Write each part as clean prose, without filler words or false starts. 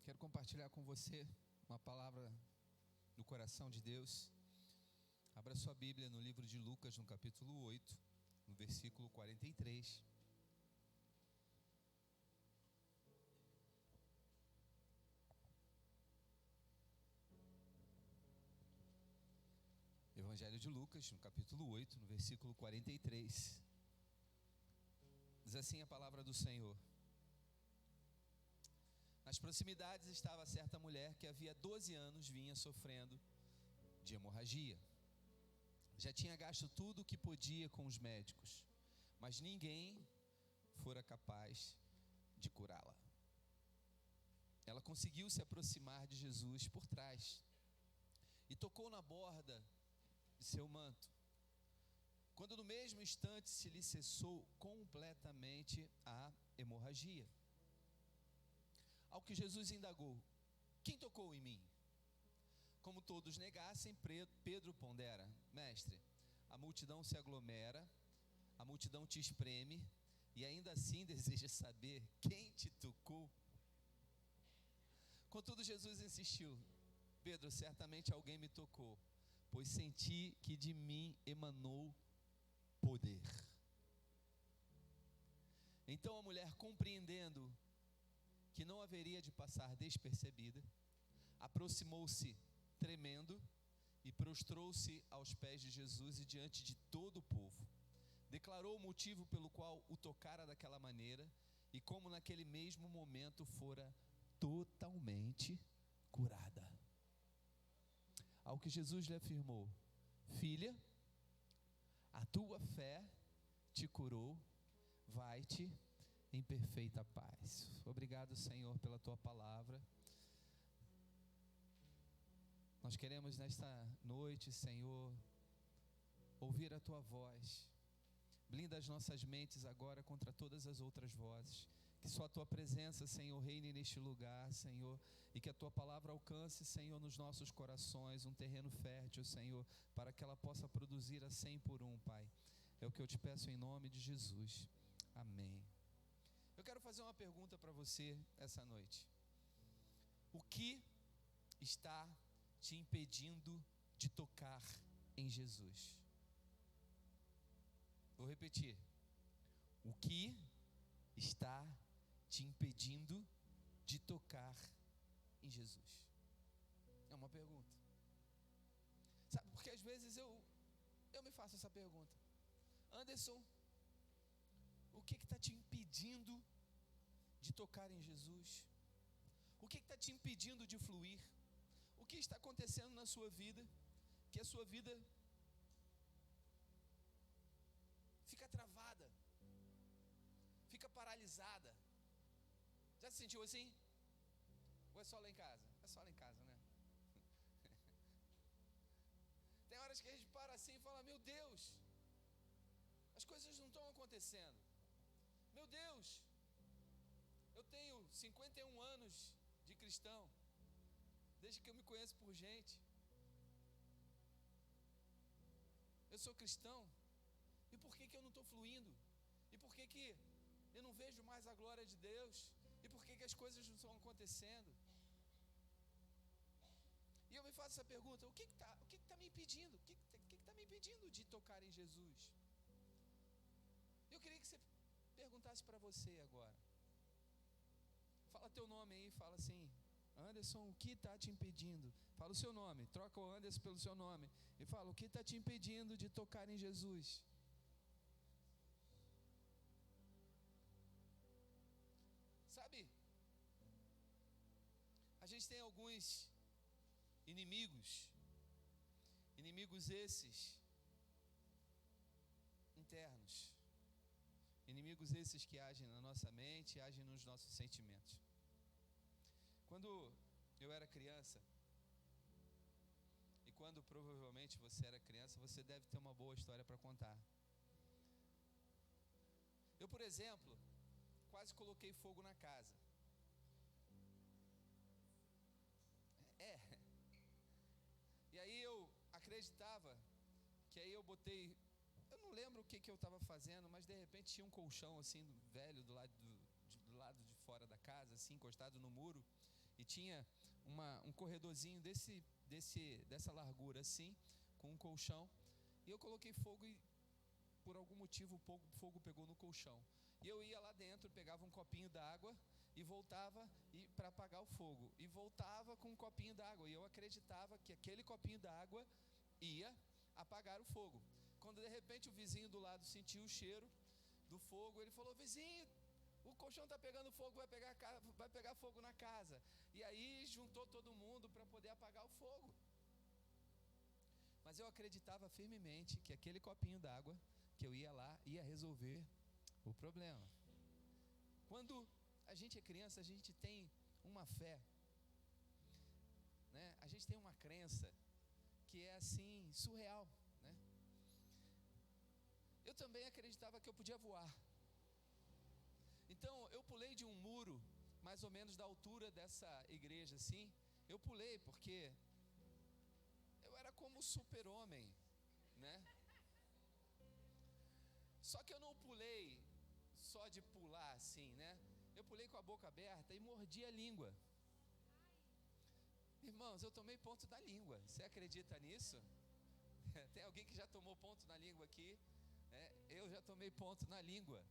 Quero compartilhar com você uma palavra do coração de Deus. Abra sua Bíblia no livro de Lucas, no capítulo 8, no versículo 43. Evangelho de Lucas, no capítulo 8, no versículo 43. Diz assim a palavra do Senhor: nas proximidades estava certa mulher que havia 12 anos vinha sofrendo de hemorragia. Já tinha gasto tudo o que podia com os médicos, mas ninguém fora capaz de curá-la. Ela conseguiu se aproximar de Jesus por trás e tocou na borda de seu manto, quando no mesmo instante se lhe cessou completamente a hemorragia. Ao que Jesus indagou: quem tocou em mim? Como todos negassem, Pedro pondera: mestre, a multidão se aglomera, a multidão te espreme, e ainda assim deseja saber quem te tocou. Contudo, Jesus insistiu: Pedro, certamente alguém me tocou, pois senti que de mim emanou poder. Então a mulher, compreendendo que não haveria de passar despercebida, aproximou-se tremendo e prostrou-se aos pés de Jesus e diante de todo o povo. Declarou o motivo pelo qual o tocara daquela maneira e como naquele mesmo momento fora totalmente curada. Ao que Jesus lhe afirmou: filha, a tua fé te curou, vai-te em perfeita paz. Obrigado, Senhor, pela tua palavra. Nós queremos nesta noite, Senhor, ouvir a tua voz. Blinda as nossas mentes agora contra todas as outras vozes. Que só a tua presença, Senhor, reine neste lugar, Senhor, e que a tua palavra alcance, Senhor, nos nossos corações um terreno fértil, Senhor, para que ela possa produzir a 100 por 1, Pai. É o que eu te peço em nome de Jesus. Amém. Eu quero fazer uma pergunta para você essa noite. O que está te impedindo de tocar em Jesus? Vou repetir. O que está te impedindo de tocar em Jesus? É uma pergunta. Sabe, porque às vezes eu me faço essa pergunta. Anderson, o que está te impedindo de tocar em Jesus? O que está te impedindo de fluir? O que está acontecendo na sua vida, que a sua vida fica travada, fica paralisada? Já se sentiu assim? Ou é só lá em casa? É só lá em casa, né? Tem horas que a gente para assim e fala: meu Deus, as coisas não estão acontecendo. Meu Deus, eu tenho 51 anos de cristão, desde que eu me conheço por gente. Eu sou cristão, e por que eu não estou fluindo? E por que eu não vejo mais a glória de Deus? E por que as coisas não estão acontecendo? E eu me faço essa pergunta: o que está me impedindo? O que está me impedindo de tocar em Jesus? Eu queria que você perguntasse para você agora. Fala teu nome aí, fala assim: Anderson, o que está te impedindo? Fala o seu nome, troca o Anderson pelo seu nome e fala: o que está te impedindo de tocar em Jesus? Sabe, a gente tem alguns inimigos esses internos, inimigos esses que agem na nossa mente, agem nos nossos sentimentos. Quando eu era criança, e quando provavelmente você era criança, você deve ter uma boa história para contar. Eu, por exemplo, quase coloquei fogo na casa. E aí eu acreditava que aí eu botei, eu não lembro o que eu estava fazendo, mas de repente tinha um colchão assim velho do lado de fora da casa, assim, encostado no muro. e tinha um corredorzinho dessa largura assim, com um colchão, e eu coloquei fogo e por algum motivo o fogo pegou no colchão. E eu ia lá dentro, pegava um copinho d'água e voltava para apagar o fogo, e voltava com um copinho d'água, e eu acreditava que aquele copinho d'água ia apagar o fogo. Quando de repente o vizinho do lado sentiu o cheiro do fogo, ele falou: vizinho, o colchão está pegando fogo, vai pegar fogo na casa. E aí juntou todo mundo para poder apagar o fogo. Mas eu acreditava firmemente que aquele copinho d'água, que eu ia lá, ia resolver o problema. Quando a gente é criança, a gente tem uma fé, né? A gente tem uma crença que é assim, surreal, né? Eu também acreditava que eu podia voar. Então eu pulei de um muro, mais ou menos da altura dessa igreja assim. Eu pulei porque eu era como super-homem, né? Só que eu não pulei só de pular assim, né? Eu pulei com a boca aberta e mordi a língua. Irmãos, eu tomei ponto da língua. Você acredita nisso? Tem alguém que já tomou ponto na língua aqui? Eu já tomei ponto na língua.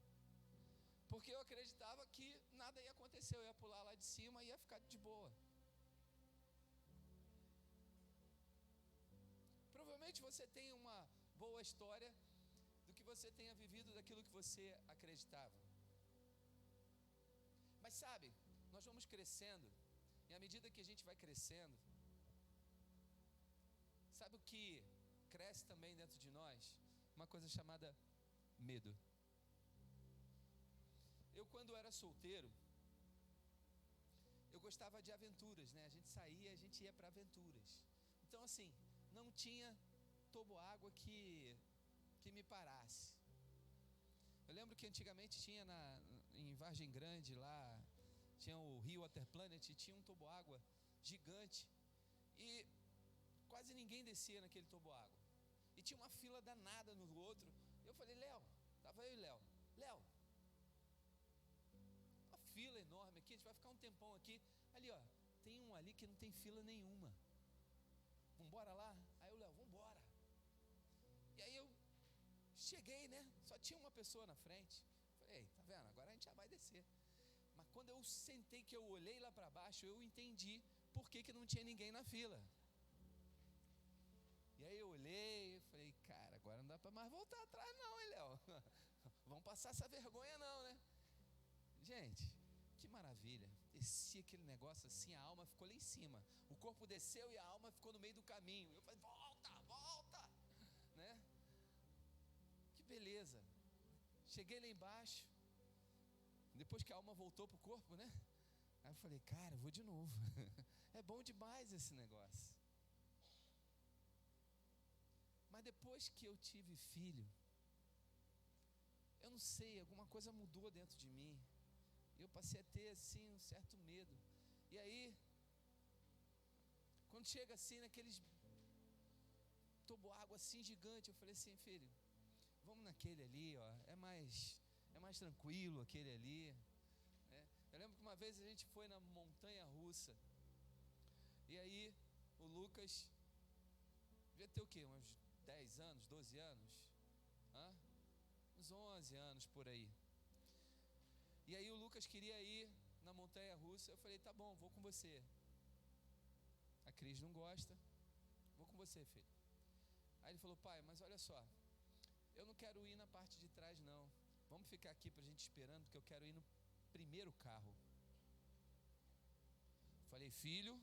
Porque eu acreditava que nada ia acontecer. Eu ia pular lá de cima e ia ficar de boa. Provavelmente você tem uma boa história do que você tenha vivido, daquilo que você acreditava. Mas sabe, nós vamos crescendo, e à medida que a gente vai crescendo, sabe o que cresce também dentro de nós? Uma coisa chamada medo. Eu, quando era solteiro, eu gostava de aventuras, né? A gente saía, a gente ia para aventuras. Então assim, não tinha toboágua que me parasse. Eu lembro que antigamente tinha em Vargem Grande lá, tinha o Rio Water Planet, e tinha um toboágua gigante, e quase ninguém descia naquele toboágua, e tinha uma fila danada no outro. Eu falei: Léo, tava eu e Léo, uma fila enorme aqui, a gente vai ficar um tempão aqui. Ali ó, tem um ali que não tem fila nenhuma, vambora lá? Aí o Léo: vambora. E aí eu cheguei, né? Só tinha uma pessoa na frente. Falei: tá vendo? Agora a gente já vai descer. Mas quando eu sentei, que eu olhei lá para baixo, eu entendi por que não tinha ninguém na fila. E aí eu olhei e falei: cara, agora não dá para mais voltar atrás não, hein, Léo? Vamos passar essa vergonha não, né? Gente, que maravilha. Desci aquele negócio assim, a alma ficou lá em cima. O corpo desceu e a alma ficou no meio do caminho. Eu falei: volta, né? Que beleza. Cheguei lá embaixo, depois que a alma voltou pro corpo, né? Aí eu falei: cara, eu vou de novo. É bom demais esse negócio. Mas depois que eu tive filho, eu não sei, alguma coisa mudou dentro de mim. Eu passei a ter assim um certo medo. E aí, quando chega assim naqueles toboágua assim gigante, eu falei assim: filho, vamos naquele ali, ó, é mais tranquilo aquele ali, né? Eu lembro que uma vez a gente foi na montanha russa, e aí o Lucas devia ter o quê? Uns 10 anos, 12 anos? Uns 11 anos por aí. E aí o Lucas queria ir na montanha russa. Eu falei: tá bom, vou com você. A Cris não gosta, vou com você, filho. Aí ele falou: pai, mas olha só, eu não quero ir na parte de trás não, vamos ficar aqui pra gente esperando, porque eu quero ir no primeiro carro. Falei: filho,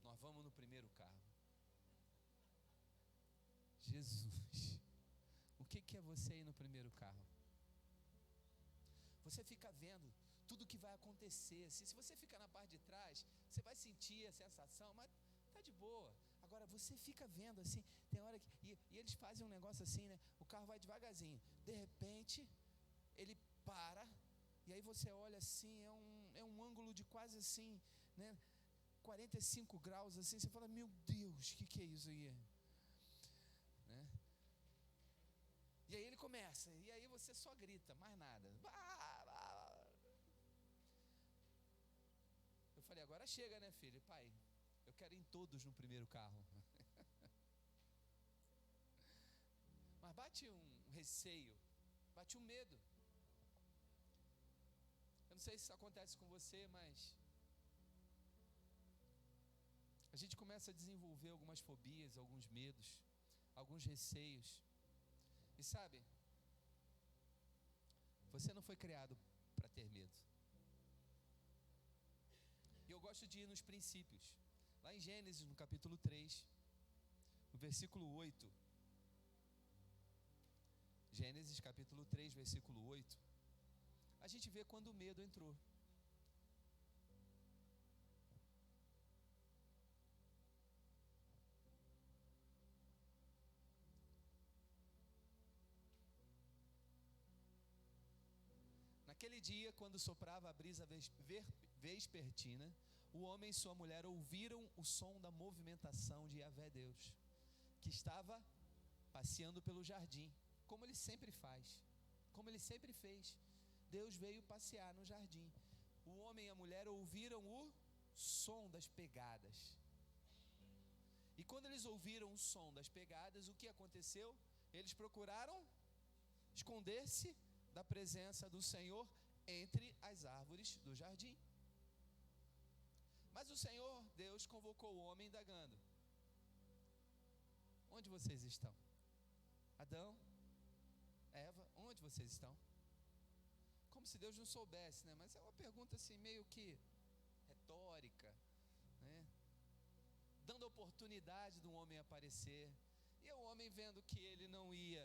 nós vamos no primeiro carro. Jesus, o que é você ir no primeiro carro? Você fica vendo tudo que vai acontecer. Se você ficar na parte de trás, você vai sentir a sensação, mas tá de boa. Agora você fica vendo assim, tem hora que e eles fazem um negócio assim, né? O carro vai devagarzinho, de repente ele para, e aí você olha assim, é um ângulo de quase assim, né, 45 graus assim. Você fala: meu Deus, o que é isso aí, né? E aí ele começa, e aí você só grita, mais nada. Agora chega, né, filho? Pai, eu quero ir em todos no primeiro carro. Mas bate um receio, bate um medo. Eu não sei se isso acontece com você, mas a gente começa a desenvolver algumas fobias, alguns medos, alguns receios. E sabe, você não foi criado para ter medo. E eu gosto de ir nos princípios. Lá em Gênesis, no capítulo 3, no versículo 8. Gênesis capítulo 3, versículo 8. A gente vê quando o medo entrou. Naquele dia, quando soprava a brisa vespertina, o homem e sua mulher ouviram o som da movimentação de Yahvé Deus, que estava passeando pelo jardim, como ele sempre faz, como ele sempre fez. Deus veio passear no jardim. O homem e a mulher ouviram o som das pegadas. E quando eles ouviram o som das pegadas, o que aconteceu? Eles procuraram esconder-se da presença do Senhor entre as árvores do jardim. Mas o Senhor Deus convocou o homem indagando: onde vocês estão? Adão, Eva, onde vocês estão? Como se Deus não soubesse, né? Mas é uma pergunta assim meio que retórica, né? Dando oportunidade do homem aparecer. E o homem, vendo que ele não ia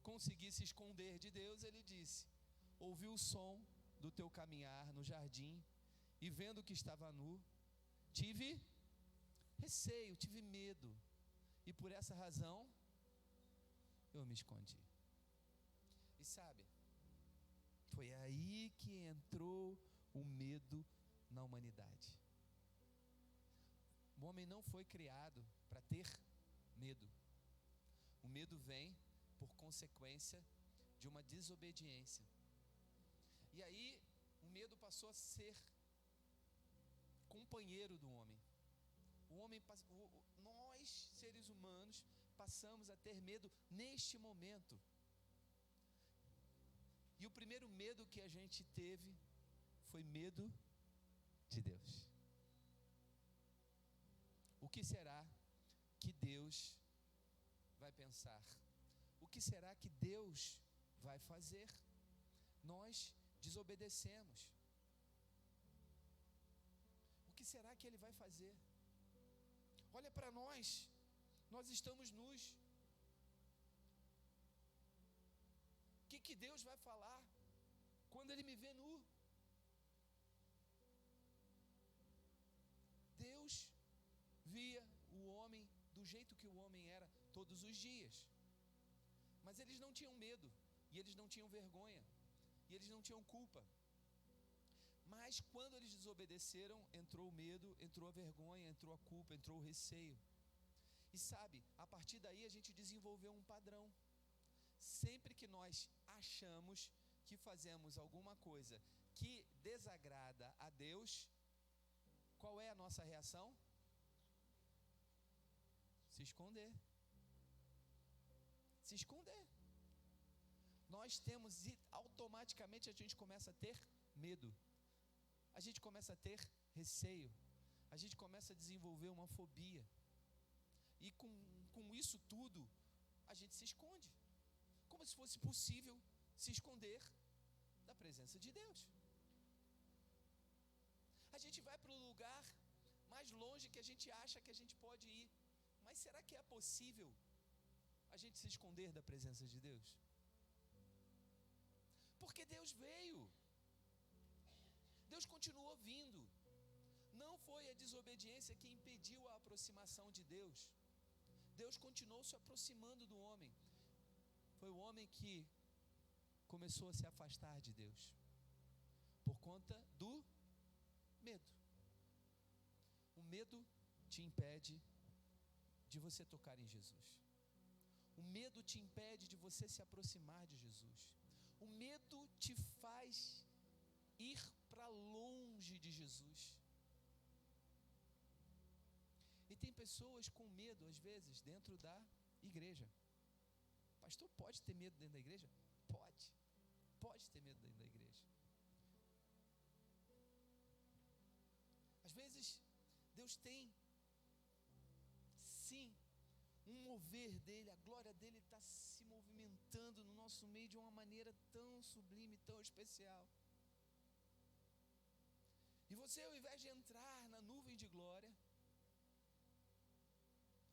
conseguir se esconder de Deus, ele disse: ouvi o som do teu caminhar no jardim, e vendo que estava nu, tive receio, tive medo, e por essa razão eu me escondi. E sabe, foi aí que entrou o medo na humanidade. O homem não foi criado para ter medo. O medo vem por consequência de uma desobediência. E aí o medo passou a ser companheiro do homem. Nós, seres humanos, passamos a ter medo neste momento. E o primeiro medo que a gente teve foi medo de Deus. O que será que Deus vai pensar? O que será que Deus vai fazer? Nós desobedecemos. O que será que Ele vai fazer? Olha para nós, nós estamos nus. O que Deus vai falar quando Ele me vê nu? Deus via o homem do jeito que o homem era todos os dias, mas eles não tinham medo, e eles não tinham vergonha, e eles não tinham culpa. Mas quando eles desobedeceram, entrou o medo, entrou a vergonha, entrou a culpa, entrou o receio. E sabe, a partir daí a gente desenvolveu um padrão. Sempre que nós achamos que fazemos alguma coisa que desagrada a Deus, qual é a nossa reação? Se esconder. Se esconder. Nós temos, e automaticamente a gente começa a ter medo. A gente começa a ter receio. A gente começa a desenvolver uma fobia. E com isso tudo, a gente se esconde. Como se fosse possível se esconder da presença de Deus. A gente vai para o lugar mais longe que a gente acha que a gente pode ir. Mas será que é possível a gente se esconder da presença de Deus? Porque Deus veio. Deus continuou vindo. Não foi a desobediência que impediu a aproximação de Deus. Deus continuou se aproximando do homem. Foi o homem que começou a se afastar de Deus por conta do medo. O medo te impede de você tocar em Jesus. O medo te impede de você se aproximar de Jesus. O medo te faz ir para longe de Jesus. E tem pessoas com medo, às vezes, dentro da igreja. Pastor, pode ter medo dentro da igreja? Pode. Pode ter medo dentro da igreja. Às vezes, Deus tem, sim, um mover dele, a glória dele está se movimentando no nosso meio de uma maneira tão sublime, tão especial. E você, ao invés de entrar na nuvem de glória,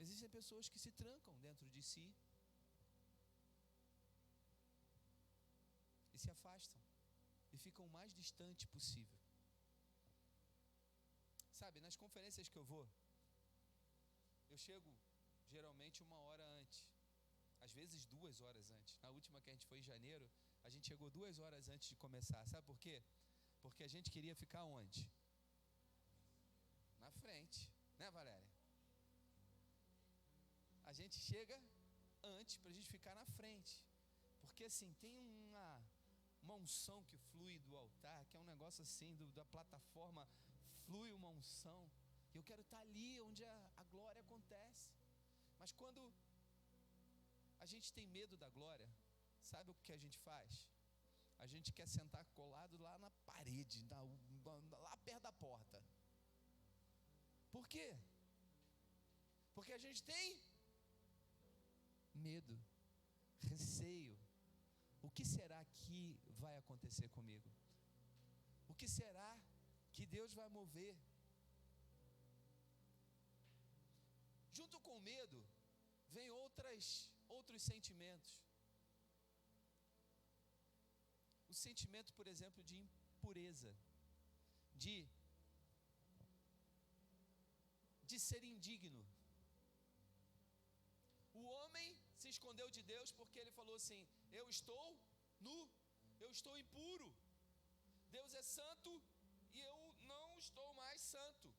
existem pessoas que se trancam dentro de si e se afastam e ficam o mais distante possível. Sabe, nas conferências que eu vou, eu chego geralmente 1 hora antes, às vezes 2 horas antes. Na última que a gente foi em janeiro, a gente chegou 2 horas antes de começar. Sabe por quê? Porque a gente queria ficar onde? Na frente, né, Valéria? A gente chega antes para a gente ficar na frente, porque assim, tem uma unção que flui do altar, que é um negócio assim, da plataforma, flui uma unção, e eu quero estar ali onde a glória acontece. Mas quando a gente tem medo da glória, sabe o que a gente faz? A gente quer sentar colado lá na parede, lá perto da porta. Por quê? Porque a gente tem medo, receio. O que será que vai acontecer comigo? O que será que Deus vai mover? Junto com o medo, vem outros sentimentos. O sentimento, por exemplo, de impureza, de ser indigno. O homem se escondeu de Deus porque ele falou assim: eu estou nu, eu estou impuro. Deus é santo e eu não estou mais santo.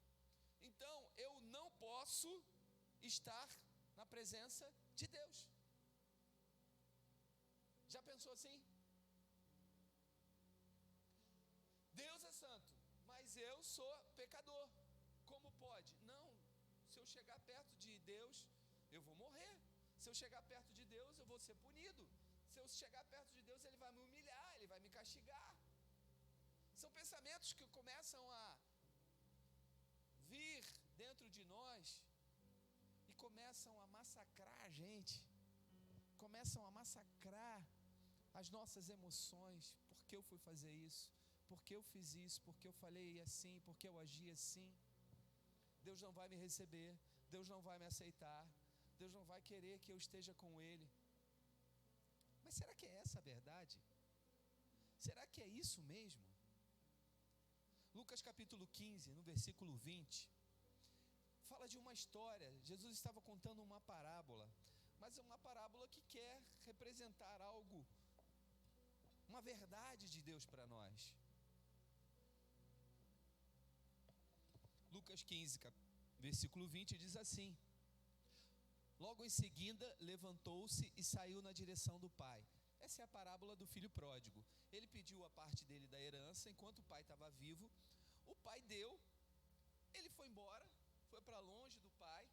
Então eu não posso estar na presença de Deus. Já pensou assim? Deus é santo, mas eu sou pecador. Como pode? Não, se eu chegar perto de Deus, eu vou morrer. Se eu chegar perto de Deus, eu vou ser punido. Se eu chegar perto de Deus, Ele vai me humilhar, Ele vai me castigar. São pensamentos que começam a vir dentro de nós e começam a massacrar a gente, começam a massacrar as nossas emoções. Por que eu fui fazer isso? Por que eu fiz isso? Por que eu falei assim? Por que eu agi assim? Deus não vai me receber, Deus não vai me aceitar, Deus não vai querer que eu esteja com Ele. Mas será que é essa a verdade? Será que é isso mesmo? Lucas capítulo 15, no versículo 20, fala de uma história. Jesus estava contando uma parábola, mas é uma parábola que quer representar algo, uma verdade de Deus para nós. Lucas 15, versículo 20 diz assim: logo em seguida levantou-se e saiu na direção do pai. Essa é a parábola do filho pródigo. Ele pediu a parte dele da herança enquanto o pai estava vivo. O pai deu, ele foi embora, foi para longe do pai,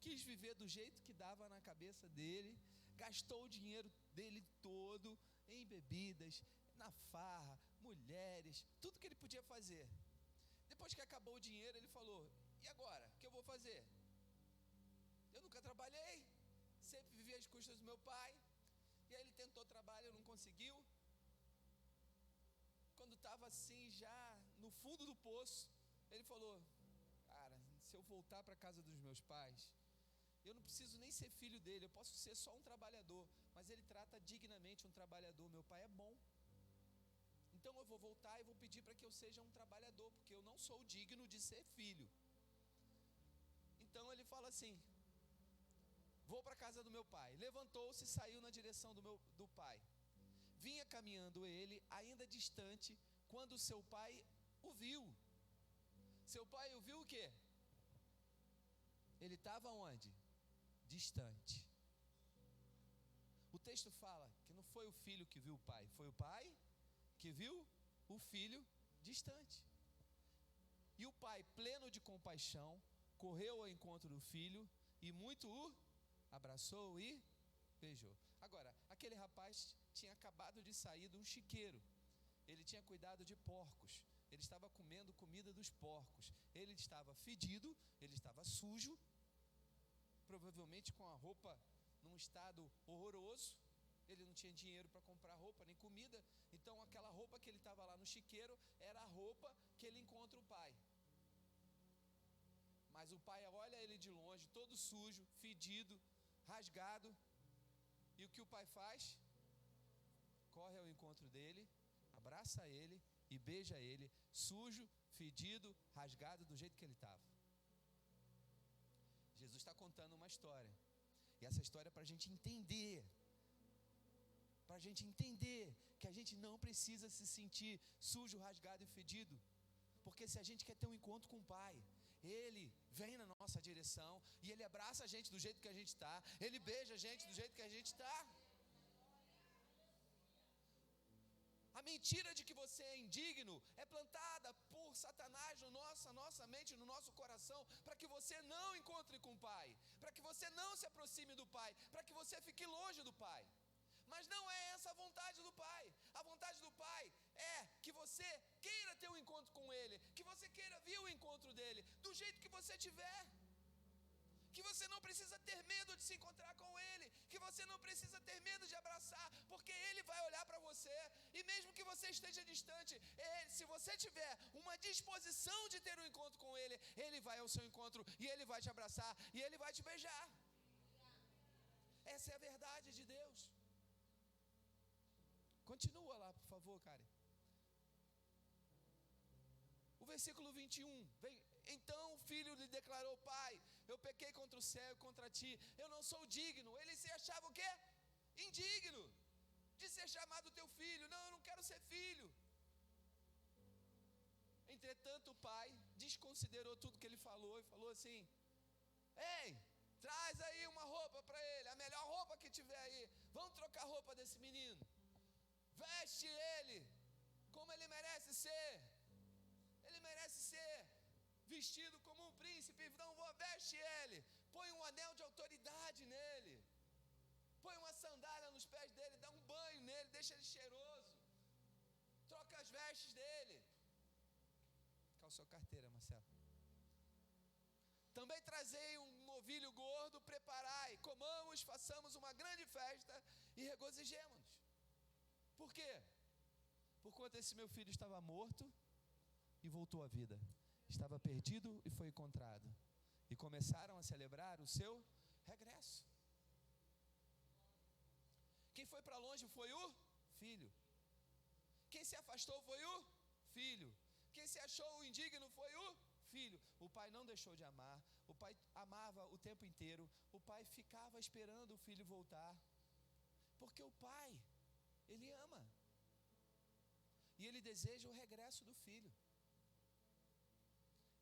quis viver do jeito que dava na cabeça dele, gastou o dinheiro dele todo em bebidas, na farra, mulheres, tudo que ele podia fazer. Depois que acabou o dinheiro, ele falou: e agora? O que eu vou fazer? Eu nunca trabalhei, sempre vivi às custas do meu pai. E aí ele tentou trabalho, não conseguiu. Quando estava assim, já no fundo do poço, ele falou: cara, se eu voltar para a casa dos meus pais, eu não preciso nem ser filho dele, eu posso ser só um trabalhador, mas ele trata dignamente um trabalhador, meu pai é bom. Então eu vou voltar e vou pedir para que eu seja um trabalhador, porque eu não sou digno de ser filho. Então ele fala assim: vou para a casa do meu pai. Levantou-se e saiu na direção do pai. Vinha caminhando ele, ainda distante, quando seu pai o viu. Seu pai o viu o quê? Ele estava onde? Distante. O texto fala que não foi o filho que viu o pai, foi o pai que viu o filho distante. E o pai, pleno de compaixão, correu ao encontro do filho e muito o abraçou e beijou. Agora, aquele rapaz tinha acabado de sair de um chiqueiro. Ele tinha cuidado de porcos. Ele estava comendo comida dos porcos. Ele estava fedido, ele estava sujo, provavelmente com a roupa num estado horroroso. Ele não tinha dinheiro para comprar roupa nem comida. Então aquela roupa que ele estava lá no chiqueiro era a roupa que ele encontra o pai. Mas o pai olha ele de longe, todo sujo, fedido, rasgado. E o que o pai faz? Corre ao encontro dele, abraça ele e beija ele, sujo, fedido, rasgado, do jeito que ele estava. Jesus está contando uma história. E essa história é para a gente entender. Para a gente entender que a gente não precisa se sentir sujo, rasgado e fedido. Porque se a gente quer ter um encontro com o Pai, Ele vem na nossa direção e Ele abraça a gente do jeito que a gente está. Ele beija a gente do jeito que a gente está. A mentira de que você é indigno é plantada por Satanás na nossa mente, no nosso coração, para que você não encontre com o Pai, para que você não se aproxime do Pai, para que você fique longe do Pai. Mas não é essa a vontade do Pai. A vontade do Pai é que você queira ter um encontro com Ele, que você queira vir o encontro dEle, do jeito que você tiver. Que você não precisa ter medo de se encontrar com Ele, que você não precisa ter medo de abraçar, porque Ele vai olhar para você, e mesmo que você esteja distante, se você tiver uma disposição de ter um encontro com Ele, Ele vai ao seu encontro, e Ele vai te abraçar, e Ele vai te beijar. Essa é a verdade de Deus. Continua lá, por favor, Karen. O versículo 21, vem. Então o filho lhe declarou: pai, eu pequei contra o céu e contra ti, eu não sou digno. Ele se achava o quê? Indigno de ser chamado teu filho. Não, eu não quero ser filho. Entretanto o pai desconsiderou tudo que ele falou e falou assim: ei, traz aí uma roupa para ele, a melhor roupa que tiver aí. Vamos trocar a roupa desse menino. Veste ele como ele merece ser. Ele merece ser vestido como um príncipe. Então veste ele. Põe um anel de autoridade nele. Põe uma sandália nos pés dele. Dá um banho nele. Deixa ele cheiroso. Troca as vestes dele. Calçou a carteira, Marcelo. Também trazei um novilho gordo. Preparai, comamos, façamos uma grande festa e regozijemo-nos. Por quê? Porquanto esse meu filho estava morto e voltou à vida, estava perdido e foi encontrado. E começaram a celebrar o seu regresso. Quem foi para longe foi o filho. Quem se afastou foi o filho. Quem se achou indigno foi o filho. O pai não deixou de amar. O pai amava o tempo inteiro. O pai ficava esperando o filho voltar. Porque o pai, ele ama. E ele deseja o regresso do filho.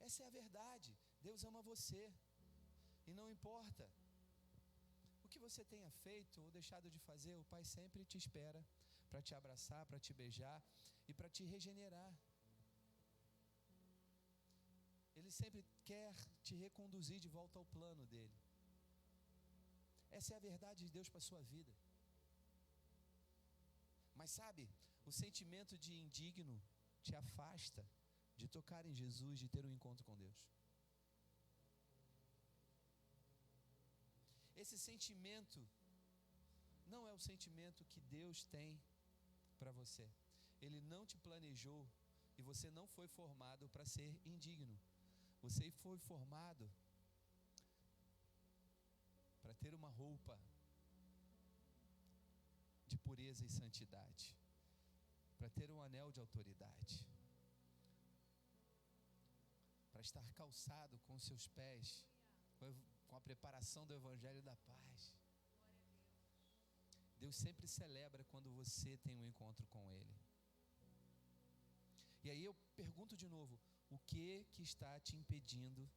Essa é a verdade. Deus ama você. E não importa o que você tenha feito ou deixado de fazer, o Pai sempre te espera para te abraçar, para te beijar e para te regenerar. Ele sempre quer te reconduzir de volta ao plano dele. Essa é a verdade de Deus para a sua vida. Mas sabe, o sentimento de indigno te afasta de tocar em Jesus, de ter um encontro com Deus. Esse sentimento não é o sentimento que Deus tem para você. Ele não te planejou e você não foi formado para ser indigno. Você foi formado para ter uma roupa de pureza e santidade, para ter um anel de autoridade, para estar calçado com seus pés, com a preparação do Evangelho da Paz. Deus sempre celebra quando você tem um encontro com Ele. E aí eu pergunto de novo: o que está te impedindo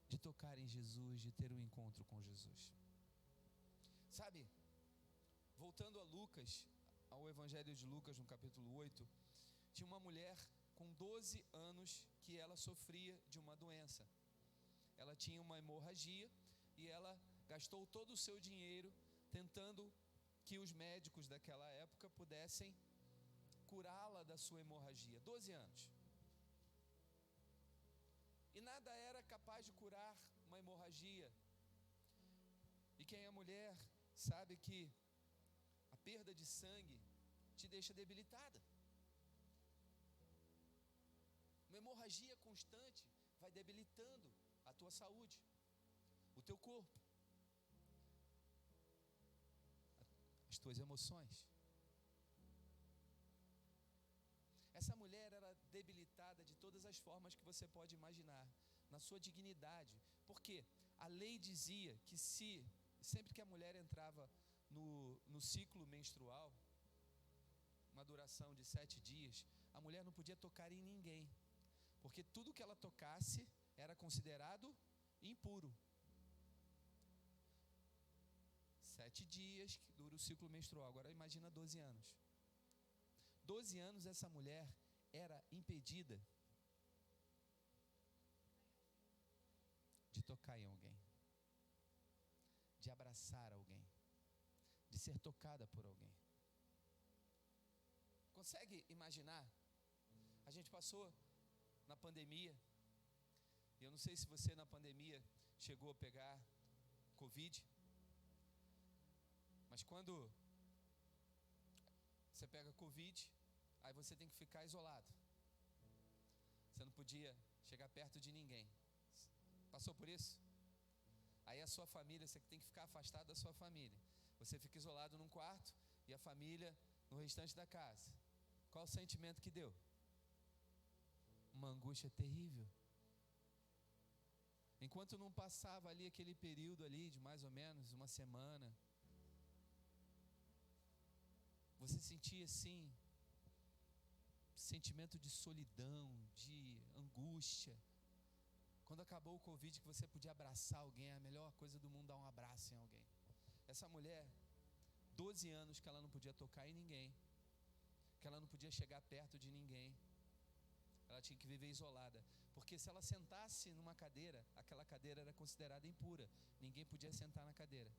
de tocar em Jesus, de ter um encontro com Jesus? Sabe, voltando a Lucas, ao Evangelho de Lucas, no capítulo 8, tinha uma mulher com 12 anos que ela sofria de uma doença. ela tinha uma hemorragia e ela gastou todo o seu dinheiro tentando que os médicos daquela época pudessem curá-la da sua hemorragia. 12 anos. E nada era capaz de curar uma hemorragia. E quem é mulher sabe que a perda de sangue te deixa debilitada. Uma hemorragia constante vai debilitando a tua saúde, o teu corpo, as tuas emoções. Essa mulher era debilitada de todas as formas que você pode imaginar, na sua dignidade, porque a lei dizia que sempre que a mulher entrava no ciclo menstrual, uma duração de 7 dias, a mulher não podia tocar em ninguém, porque tudo que ela tocasse era considerado impuro. 7 dias que dura o ciclo menstrual. Agora imagina 12 anos. 12 anos essa mulher era impedida de tocar em alguém, de abraçar alguém, de ser tocada por alguém. Consegue imaginar? A gente passou na pandemia, e eu não sei se você na pandemia chegou a pegar Covid, mas quando você pega Covid, aí você tem que ficar isolado. Você não podia chegar perto de ninguém. Passou por isso? Aí a sua família, você tem que ficar afastado da sua família. Você fica isolado num quarto e a família no restante da casa. Qual o sentimento que deu? Uma angústia terrível. Enquanto não passava ali aquele período ali de mais ou menos uma semana, você sentia assim, sentimento de solidão, de angústia. Quando acabou o Covid, que você podia abraçar alguém, a melhor coisa do mundo, dar um abraço em alguém. Essa mulher, 12 anos que ela não podia tocar em ninguém, que ela não podia chegar perto de ninguém, ela tinha que viver isolada, porque se ela sentasse numa cadeira, aquela cadeira era considerada impura, ninguém podia sentar na cadeira.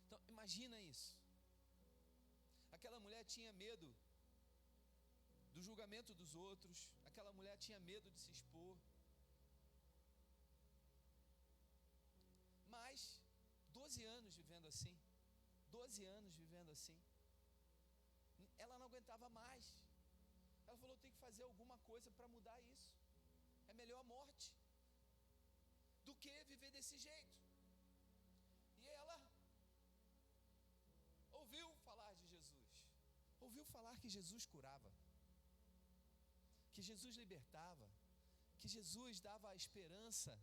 Então imagina isso. Aquela mulher tinha medo do julgamento dos outros, aquela mulher tinha medo de se expor. Mas 12 anos vivendo assim, 12 anos vivendo assim, ela não aguentava mais. Ela falou: tem que fazer alguma coisa para mudar isso. É melhor a morte do que viver desse jeito. E ela ouviu falar de Jesus, ouviu falar que Jesus curava, que Jesus libertava, que Jesus dava esperança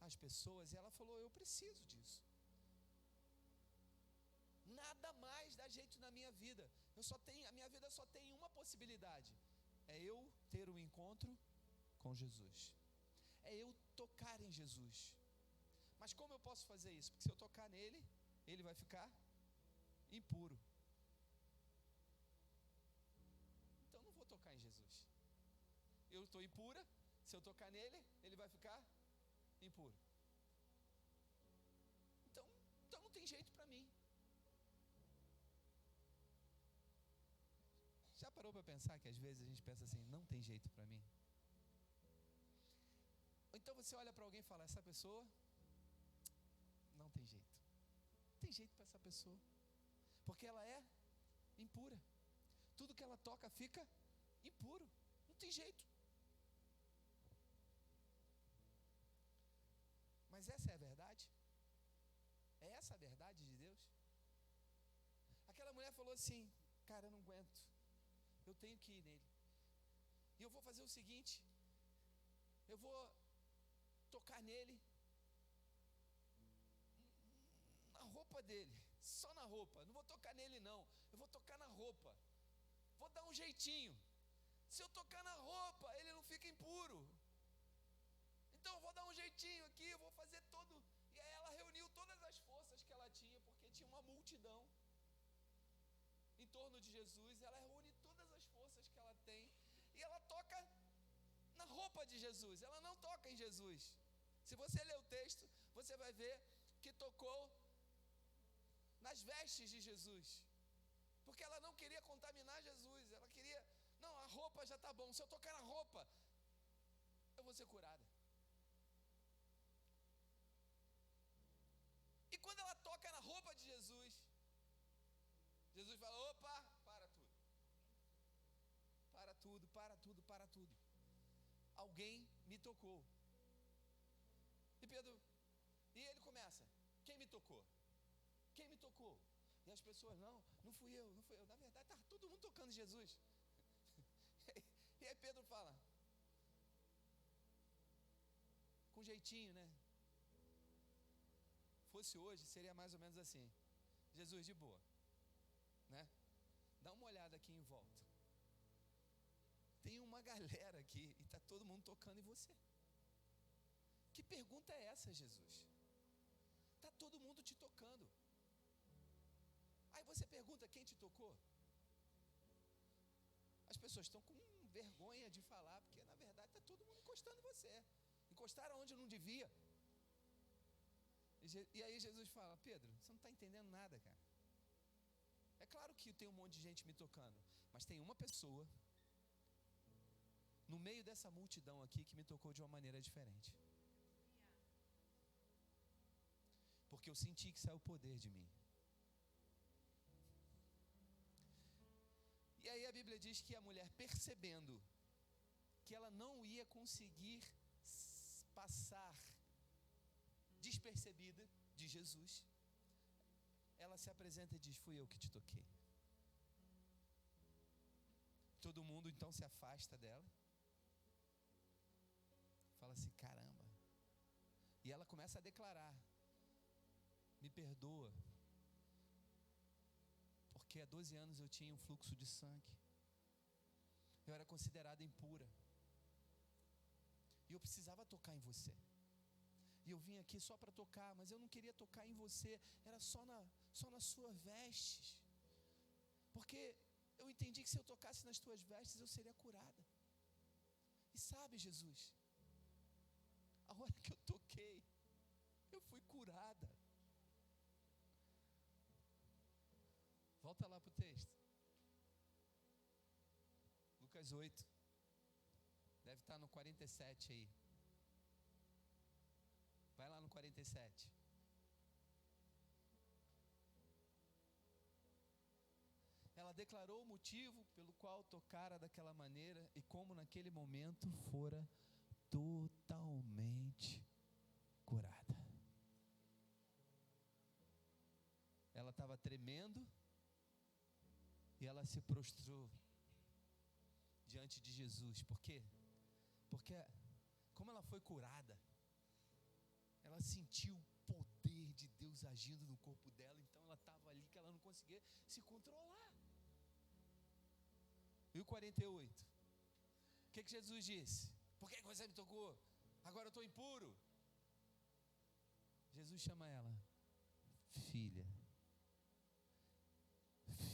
às pessoas, e ela falou: eu preciso disso. Nada mais dá jeito na minha vida. A minha vida só tem uma possibilidade: é eu ter um encontro com Jesus, é eu tocar em Jesus. Mas como eu posso fazer isso? Porque se eu tocar nele, ele vai ficar impuro. Então não vou tocar em Jesus. Eu estou impura, se eu tocar nele, ele vai ficar impuro. Então não tem jeito para mim. Já parou para pensar que às vezes a gente pensa assim: não tem jeito para mim? Então você olha para alguém e fala: essa pessoa não tem jeito. Não tem jeito para essa pessoa, porque ela é impura. Tudo que ela toca fica impuro. Não tem jeito. Mas essa é a verdade? É essa a verdade de Deus? Aquela mulher falou assim: cara, eu não aguento, eu tenho que ir nele, e eu vou fazer o seguinte: eu vou tocar nele, na roupa dele, só na roupa. Não vou tocar nele não, eu vou tocar na roupa. Vou dar um jeitinho. Se eu tocar na roupa, ele não fica impuro. Então eu vou dar um jeitinho aqui, eu vou fazer todo. E aí ela reuniu todas as forças que ela tinha, porque tinha uma multidão em torno de Jesus. Ela reúne todas as forças que ela tem e ela toca na roupa roupa de Jesus, ela não toca em Jesus. Se você ler o texto, você vai ver que tocou nas vestes de Jesus, porque ela não queria contaminar Jesus, ela queria, não, a roupa já está bom, se eu tocar na roupa, eu vou ser curada. E quando ela toca na roupa de Jesus, Jesus fala, opa, para tudo, para tudo, para tudo, para tudo, alguém me tocou. E Pedro, e ele começa, quem me tocou? Quem me tocou? E as pessoas, não fui eu. Na verdade, está todo mundo tocando Jesus. E aí Pedro fala, com jeitinho, né? Fosse hoje, seria mais ou menos assim, Jesus, de boa, né? Dá uma olhada aqui em volta. Tem uma galera aqui e está todo mundo tocando em você. Que pergunta é essa, Jesus? Está todo mundo te tocando. Aí você pergunta, quem te tocou? As pessoas estão com vergonha de falar, porque na verdade está todo mundo encostando em você. Encostaram onde não devia. E aí Jesus fala, Pedro, você não está entendendo nada, cara. É claro que tem um monte de gente me tocando, mas tem uma pessoa no meio dessa multidão aqui que me tocou de uma maneira diferente. Porque eu senti que saiu o poder de mim. E aí a Bíblia diz que a mulher, percebendo que ela não ia conseguir passar despercebida de Jesus, ela se apresenta e diz, fui eu que te toquei. Todo mundo então se afasta dela, fala assim, caramba. E ela começa a declarar, me perdoa, porque há 12 anos eu tinha um fluxo de sangue, eu era considerada impura, e eu precisava tocar em você, e eu vim aqui só para tocar, mas eu não queria tocar em você, era só nas suas vestes, porque eu entendi que se eu tocasse nas tuas vestes, eu seria curada. E sabe, Jesus, a hora que eu toquei, eu fui curada. Volta lá para o texto. Lucas 8. Deve estar no 47 aí. Vai lá no 47. Ela declarou o motivo pelo qual tocara daquela maneira e como naquele momento fora totalmente curada. Ela estava tremendo e ela se prostrou diante de Jesus. Por quê? Porque como ela foi curada, ela sentiu o poder de Deus agindo no corpo dela. Então ela estava ali que ela não conseguia se controlar. E o 48? O que Jesus disse? Por que você me tocou? Agora eu estou impuro. Jesus chama ela, filha.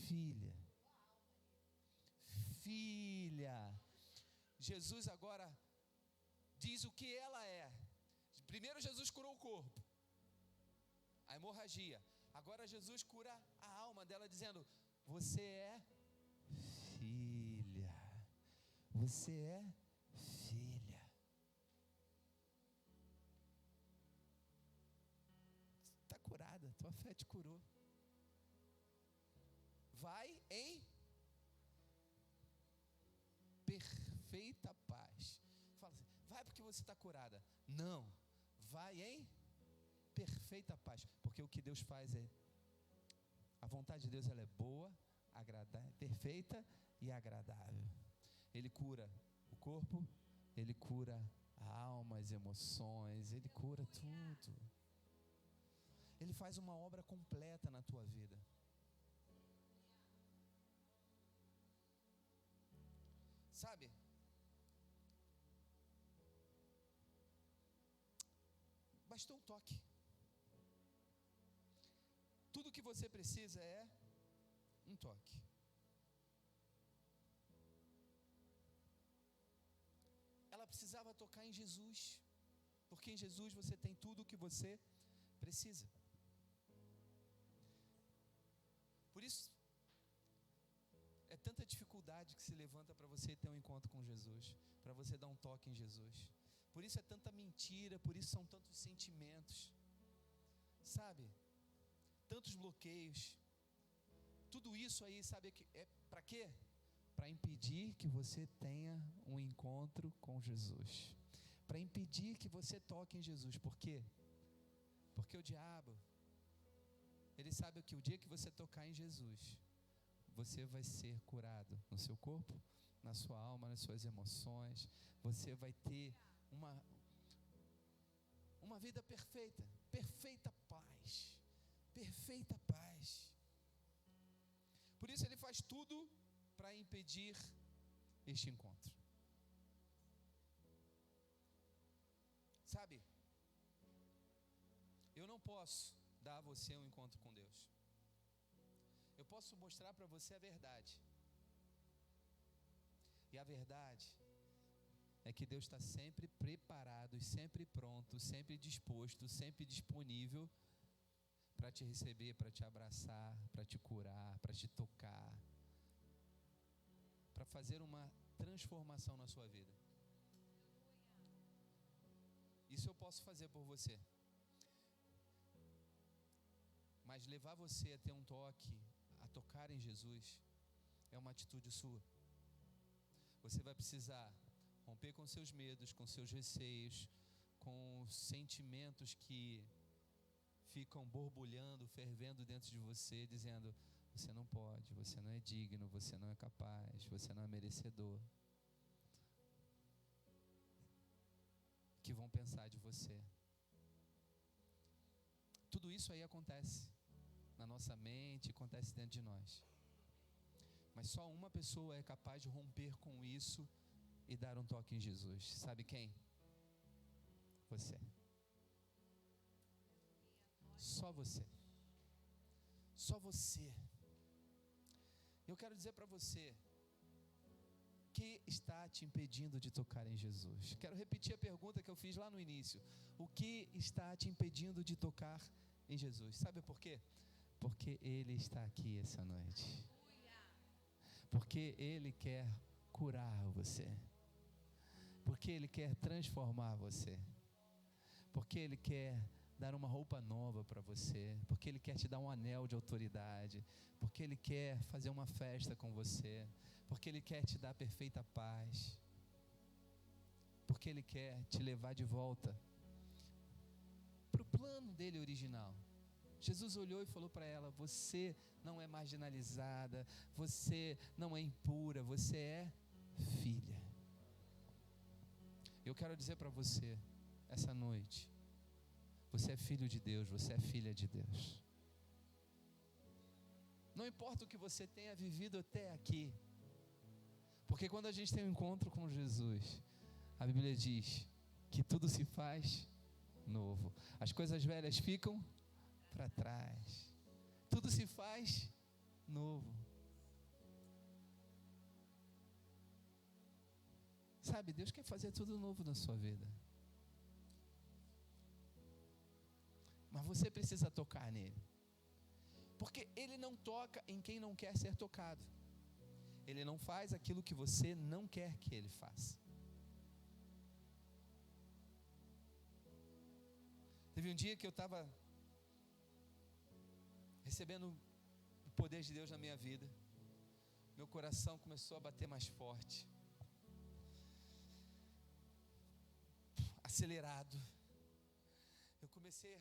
Filha. Filha. Jesus agora diz o que ela é. Primeiro Jesus curou o corpo, a hemorragia. Agora Jesus cura a alma dela, dizendo, você é filha. Você é filha. Está curada, tua fé te curou. Vai em perfeita paz. Fala assim, vai porque você está curada. Não, vai em perfeita paz. Porque o que Deus faz é, a vontade de Deus ela é boa, agradável, perfeita e agradável. Ele cura o corpo, Ele cura a alma, as emoções, Ele cura tudo. Ele faz uma obra completa na tua vida. Sabe? Bastou um toque. Tudo que você precisa é um toque. Ela ela precisava tocar em Jesus, porque em Jesus você tem tudo o que você precisa. Por isso, é tanta dificuldade que se levanta para você ter um encontro com Jesus, para você dar um toque em Jesus. Por isso é tanta mentira, por isso são tantos sentimentos, sabe? Tantos bloqueios. Tudo isso aí, sabe, é para quê? Para impedir que você tenha um encontro com Jesus, para impedir que você toque em Jesus. Por quê? Porque o diabo, ele sabe que o dia que você tocar em Jesus, você vai ser curado no seu corpo, na sua alma, nas suas emoções. Você vai ter uma vida perfeita, perfeita paz, perfeita paz. Por isso ele faz tudo para impedir este encontro. Sabe, eu não posso dar a você um encontro com Deus. Eu posso mostrar para você a verdade. E a verdade é que Deus está sempre preparado, sempre pronto, sempre disposto, sempre disponível para te receber, para te abraçar, para te curar, para te tocar, para fazer uma transformação na sua vida. Isso eu posso fazer por você. Mas levar você a ter um toque, a tocar em Jesus, é uma atitude sua. Você vai precisar romper com seus medos, com seus receios, com sentimentos que ficam borbulhando, fervendo dentro de você, dizendo: você não pode, você não é digno, você não é capaz, você não é merecedor. Que vão pensar de você. Tudo isso aí acontece na nossa mente, acontece dentro de nós. Mas só uma pessoa é capaz de romper com isso e dar um toque em Jesus. Sabe quem? Você. Só você. Só você. Eu quero dizer para você, o que está te impedindo de tocar em Jesus? Quero repetir a pergunta que eu fiz lá no início. O que está te impedindo de tocar em Jesus? Sabe por quê? Porque Ele está aqui essa noite. Porque Ele quer curar você. Porque Ele quer transformar você. Porque Ele quer dar uma roupa nova para você. Porque Ele quer te dar um anel de autoridade. Porque Ele quer fazer uma festa com você. Porque Ele quer te dar perfeita paz. Porque Ele quer te levar de volta para o plano dele original. Jesus olhou e falou para ela: você não é marginalizada, você não é impura, você é filha. Eu quero dizer para você, essa noite, você é filho de Deus, você é filha de Deus. Não importa o que você tenha vivido até aqui, porque quando a gente tem um encontro com Jesus, a Bíblia diz que tudo se faz novo. As coisas velhas ficam para trás. Tudo se faz novo. Sabe, Deus quer fazer tudo novo na sua vida. Mas você precisa tocar nele. Porque Ele não toca em quem não quer ser tocado. Ele não faz aquilo que você não quer que Ele faça. Teve um dia que eu estava recebendo o poder de Deus na minha vida. Meu coração começou a bater mais forte, acelerado. Eu comecei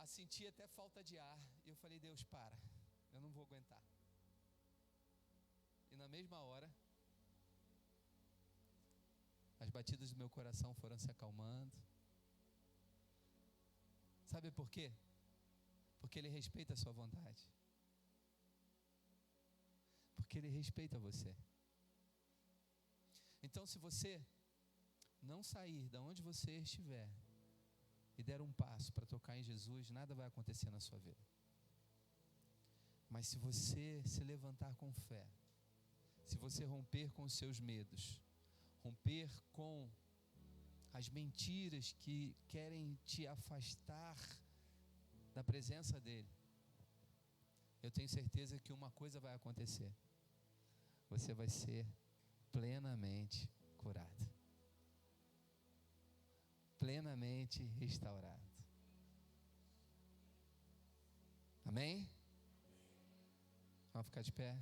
a sentir até falta de ar. E eu falei: Deus, para, eu não vou aguentar. E na mesma hora, as batidas do meu coração foram se acalmando. Sabe por quê? Porque Ele respeita a sua vontade. Porque Ele respeita você. Então, se você não sair da onde você estiver e der um passo para tocar em Jesus, nada vai acontecer na sua vida. Mas se você se levantar com fé, se você romper com os seus medos, romper com as mentiras que querem te afastar da presença dele, eu tenho certeza que uma coisa vai acontecer: você vai ser plenamente curado, plenamente restaurado. Amém? Vamos ficar de pé?